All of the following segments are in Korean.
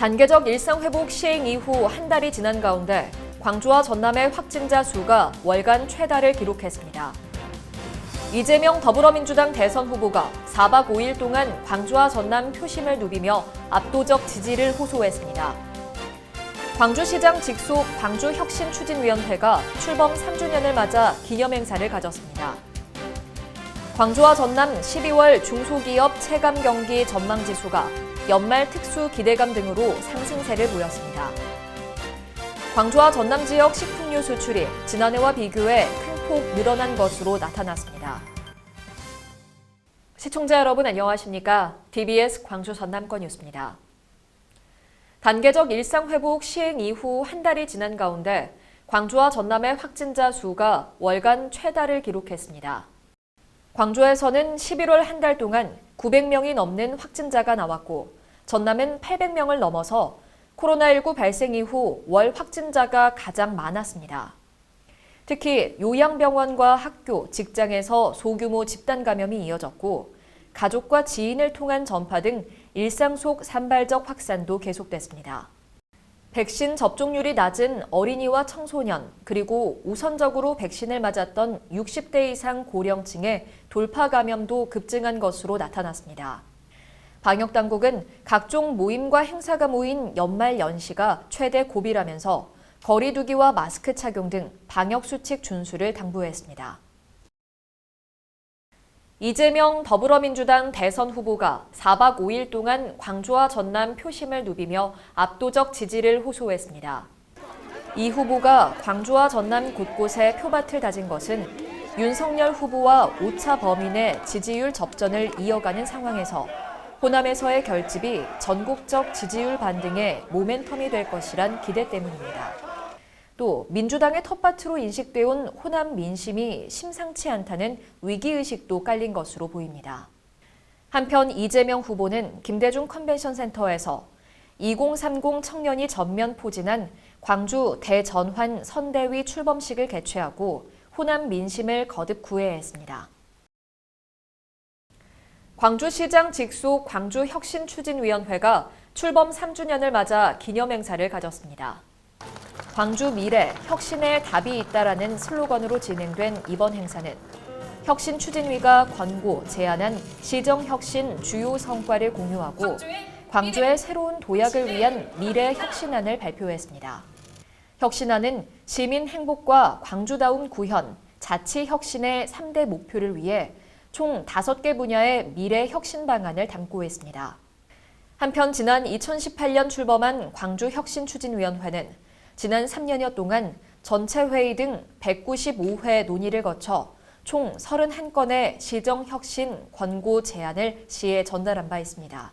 단계적 일상회복 시행 이후 한 달이 지난 가운데 광주와 전남의 확진자 수가 월간 최다를 기록했습니다. 이재명 더불어민주당 대선 후보가 4박 5일 동안 광주와 전남 표심을 누비며 압도적 지지를 호소했습니다. 광주시장 직속 광주혁신추진위원회가 출범 3주년을 맞아 기념행사를 가졌습니다. 광주와 전남 12월 중소기업 체감 경기 전망지수가 연말 특수 기대감 등으로 상승세를 보였습니다. 광주와 전남 지역 식품류 수출이 지난해와 비교해 큰 폭 늘어난 것으로 나타났습니다. 시청자 여러분 안녕하십니까? TBS 광주 전남권 뉴스입니다. 단계적 일상회복 시행 이후 한 달이 지난 가운데 광주와 전남의 확진자 수가 월간 최다를 기록했습니다. 광주에서는 11월 한 달 동안 900명이 넘는 확진자가 나왔고 전남은 800명을 넘어서 코로나19 발생 이후 월 확진자가 가장 많았습니다. 특히 요양병원과 학교, 직장에서 소규모 집단 감염이 이어졌고 가족과 지인을 통한 전파 등 일상 속 산발적 확산도 계속됐습니다. 백신 접종률이 낮은 어린이와 청소년, 그리고 우선적으로 백신을 맞았던 60대 이상 고령층의 돌파 감염도 급증한 것으로 나타났습니다. 방역당국은 각종 모임과 행사가 모인 연말 연시가 최대 고비라면서 거리 두기와 마스크 착용 등 방역수칙 준수를 당부했습니다. 이재명 더불어민주당 대선 후보가 4박 5일 동안 광주와 전남 표심을 누비며 압도적 지지를 호소했습니다. 이 후보가 광주와 전남 곳곳에 표밭을 다진 것은 윤석열 후보와 오차 범인의 지지율 접전을 이어가는 상황에서 호남에서의 결집이 전국적 지지율 반등의 모멘텀이 될 것이란 기대 때문입니다. 또 민주당의 텃밭으로 인식돼 온 호남 민심이 심상치 않다는 위기의식도 깔린 것으로 보입니다. 한편 이재명 후보는 김대중 컨벤션 센터에서 2030 청년이 전면 포진한 광주 대전환 선대위 출범식을 개최하고 호남 민심을 거듭 구애했습니다. 광주시장 직속 광주혁신추진위원회가 출범 3주년을 맞아 기념행사를 가졌습니다. 광주 미래, 혁신의 답이 있다라는 슬로건으로 진행된 이번 행사는 혁신추진위가 권고, 제안한 시정혁신 주요 성과를 공유하고 광주의 새로운 도약을 위한 미래 혁신안을 발표했습니다. 혁신안은 시민 행복과 광주다운 구현, 자치 혁신의 3대 목표를 위해 총 5개 분야의 미래 혁신 방안을 담고 있습니다. 한편 지난 2018년 출범한 광주혁신추진위원회는 지난 3년여 동안 전체 회의 등 195회 논의를 거쳐 총 31건의 시정혁신 권고 제안을 시에 전달한 바 있습니다.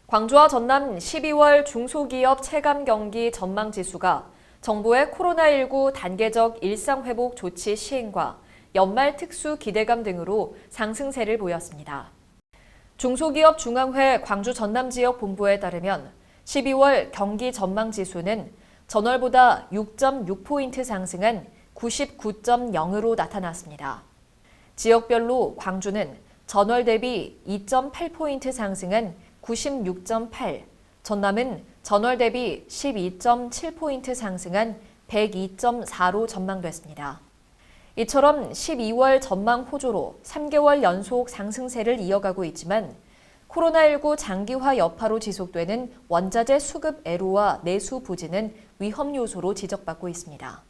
광주와 전남 12월 중소기업 체감 경기 전망지수가 정부의 코로나19 단계적 일상회복 조치 시행과 연말 특수 기대감 등으로 상승세를 보였습니다. 중소기업 중앙회 광주 전남 지역 본부에 따르면 12월 경기 전망지수는 전월보다 6.6포인트 상승한 99.0으로 나타났습니다. 지역별로 광주는 전월 대비 2.8포인트 상승한 96.8, 전남은 전월 대비 12.7포인트 상승한 102.4로 전망됐습니다. 이처럼 12월 전망 호조로 3개월 연속 상승세를 이어가고 있지만 코로나19 장기화 여파로 지속되는 원자재 수급 애로와 내수 부진은 위험 요소로 지적받고 있습니다.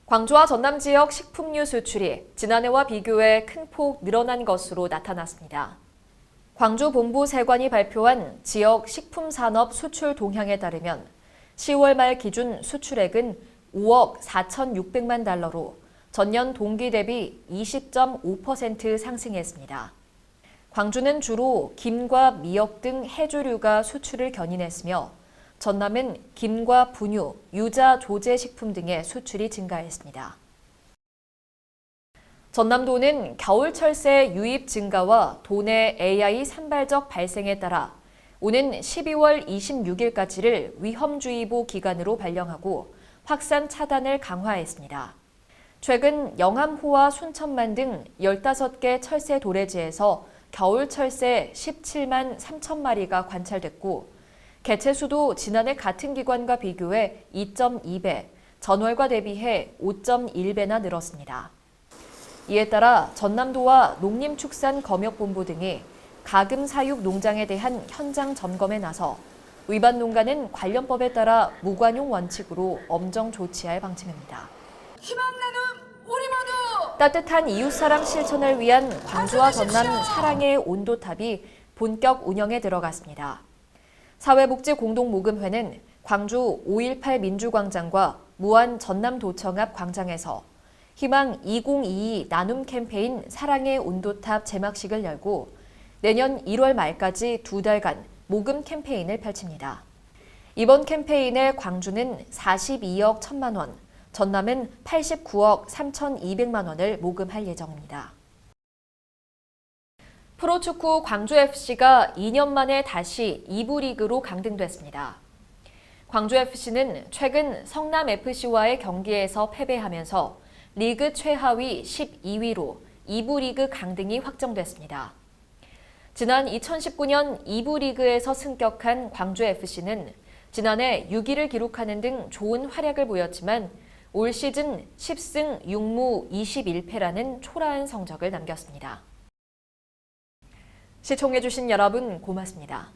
광주와 전남 지역 식품류 수출이 지난해와 비교해 큰 폭 늘어난 것으로 나타났습니다. 광주 본부 세관이 발표한 지역 식품산업 수출 동향에 따르면 10월 말 기준 수출액은 5억 4,600만 달러로 전년 동기 대비 20.5% 상승했습니다. 광주는 주로 김과 미역 등 해조류가 수출을 견인했으며 전남은 김과 분유, 유자 조제 식품 등의 수출이 증가했습니다. 전남도는 겨울철새 유입 증가와 도내 AI 산발적 발생에 따라 오는 12월 26일까지를 위험주의보 기간으로 발령하고 확산 차단을 강화했습니다. 최근 영암호와 순천만 등 15개 철새 도래지에서 겨울철새 17만 3천 마리가 관찰됐고 개체 수도 지난해 같은 기관과 비교해 2.2배, 전월과 대비해 5.1배나 늘었습니다. 이에 따라 전남도와 농림축산검역본부 등이 가금 사육 농장에 대한 현장 점검에 나서 위반 농가는 관련법에 따라 무관용 원칙으로 엄정 조치할 방침입니다. 희망 나눔 우리 모두 따뜻한 이웃사랑 실천을 위한 광주와 전남 사랑의 온도탑이 본격 운영에 들어갔습니다. 사회복지공동모금회는 광주 5.18 민주광장과 무안 전남도청 앞 광장에서 희망 2022 나눔 캠페인 사랑의 온도탑 제막식을 열고 내년 1월 말까지 2달간 모금 캠페인을 펼칩니다. 이번 캠페인에 광주는 42억 1천만 원, 전남은 89억 3,200만 원을 모금할 예정입니다. 프로축구 광주FC가 2년 만에 다시 2부 리그로 강등됐습니다. 광주FC는 최근 성남FC와의 경기에서 패배하면서 리그 최하위 12위로 2부 리그 강등이 확정됐습니다. 지난 2019년 2부 리그에서 승격한 광주FC는 지난해 6위를 기록하는 등 좋은 활약을 보였지만 올 시즌 10승 6무 21패라는 초라한 성적을 남겼습니다. 시청해주신 여러분 고맙습니다.